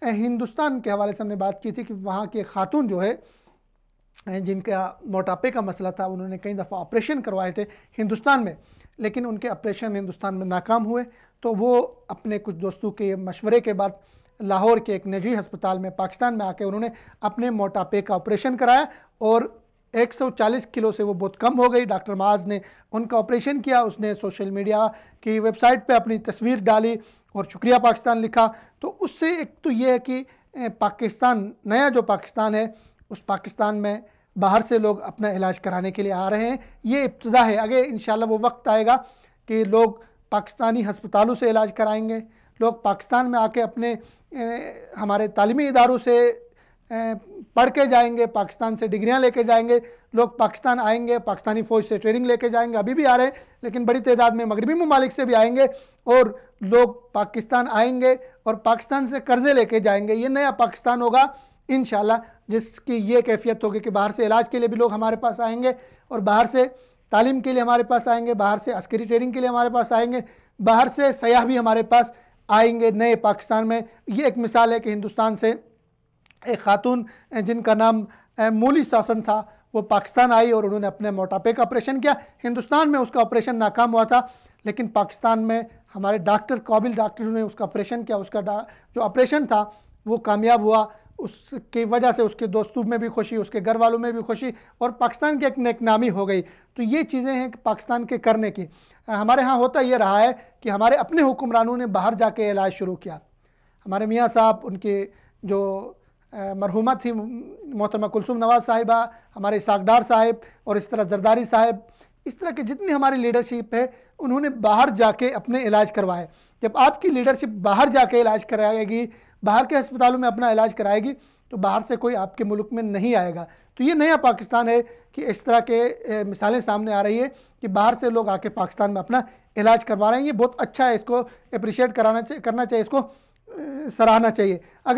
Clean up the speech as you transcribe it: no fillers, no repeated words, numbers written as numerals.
हिंदुस्तान के हवाले से हमने बात की थी कि वहाँ की एक खातून जो है जिनका मोटापे का मसला था, उन्होंने कई दफ़ा ऑपरेशन करवाए थे हिंदुस्तान में, लेकिन उनके ऑपरेशन हिंदुस्तान में नाकाम हुए। तो वो अपने कुछ दोस्तों के मशवरे के बाद लाहौर के एक निजी अस्पताल में पाकिस्तान में आके उन्होंने अपने मोटापे का ऑपरेशन कराया और 140 किलो से वो बहुत कम हो गई। डॉक्टर माज ने उनका ऑपरेशन किया, उसने सोशल मीडिया की वेबसाइट पे अपनी तस्वीर डाली और शुक्रिया पाकिस्तान लिखा। तो उससे एक तो ये है कि पाकिस्तान, नया जो पाकिस्तान है, उस पाकिस्तान में बाहर से लोग अपना इलाज कराने के लिए आ रहे हैं। ये इब्तिदा है, आगे इंशाल्लाह वो वक्त आएगा कि लोग पाकिस्तानी हस्पतालों से इलाज कराएंगे, लोग पाकिस्तान में आके अपने हमारे तालीमी इदारों से पढ़ के जाएंगे, पाकिस्तान से डिग्रियां लेके जाएंगे, लोग पाकिस्तान आएंगे, पाकिस्तानी फ़ौज से ट्रेनिंग लेके जाएंगे, अभी भी आ रहे हैं, लेकिन बड़ी तादाद में मगरबी ममालिक से भी आएंगे और लोग पाकिस्तान आएंगे और पाकिस्तान से कर्ज़े लेके जाएंगे। ये नया पाकिस्तान होगा इंशाल्लाह, जिसकी ये कैफियत होगी कि बाहर से इलाज के लिए भी लोग हमारे पास आएंगे और बाहर से तालीम के लिए हमारे पास आएंगे, बाहर से अस्करी ट्रेनिंग के लिए हमारे पास आएंगे, बाहर से सयाह भी हमारे पास आएंगे नए पाकिस्तान में। ये एक मिसाल है कि हिंदुस्तान से एक खातून जिनका नाम मूली शासन था, वो पाकिस्तान आई और उन्होंने अपने मोटापे का ऑपरेशन किया। हिंदुस्तान में उसका ऑपरेशन नाकाम हुआ था, लेकिन पाकिस्तान में हमारे डॉक्टर, काबिल डॉक्टरों ने उसका ऑपरेशन किया। उसका जो ऑपरेशन था वो कामयाब हुआ। उसकी वजह से उसके दोस्तों में भी खुशी, उसके घर वालों में भी खुशी और पाकिस्तान की एक नेकनामी हो गई। तो ये चीज़ें हैं कि पाकिस्तान के करने की। हमारे यहाँ होता ये रहा है कि हमारे अपने हुक्मरानों ने बाहर जाके इलाज शुरू किया। हमारे मियाँ साहब, उनके जो मरहुमा थी मोहतरमा कुलसुम नवाज़ साहिबा, हमारे सागडार साहिब और इस तरह जरदारी साहिब, इस तरह के जितनी हमारी लीडरशिप है, उन्होंने बाहर जाके अपने इलाज करवाए। जब आपकी लीडरशिप बाहर जाके इलाज कराएगी, बाहर के अस्पतालों में अपना इलाज कराएगी, तो बाहर से कोई आपके मुल्क में नहीं आएगा। तो ये नया पाकिस्तान है कि इस तरह के मिसालें सामने आ रही है कि बाहर से लोग आके पाकिस्तान में अपना इलाज करवा रहे हैं। ये बहुत अच्छा है, इसको अप्रिशिएट करना चाहिए, इसको सराहना चाहिए। अगर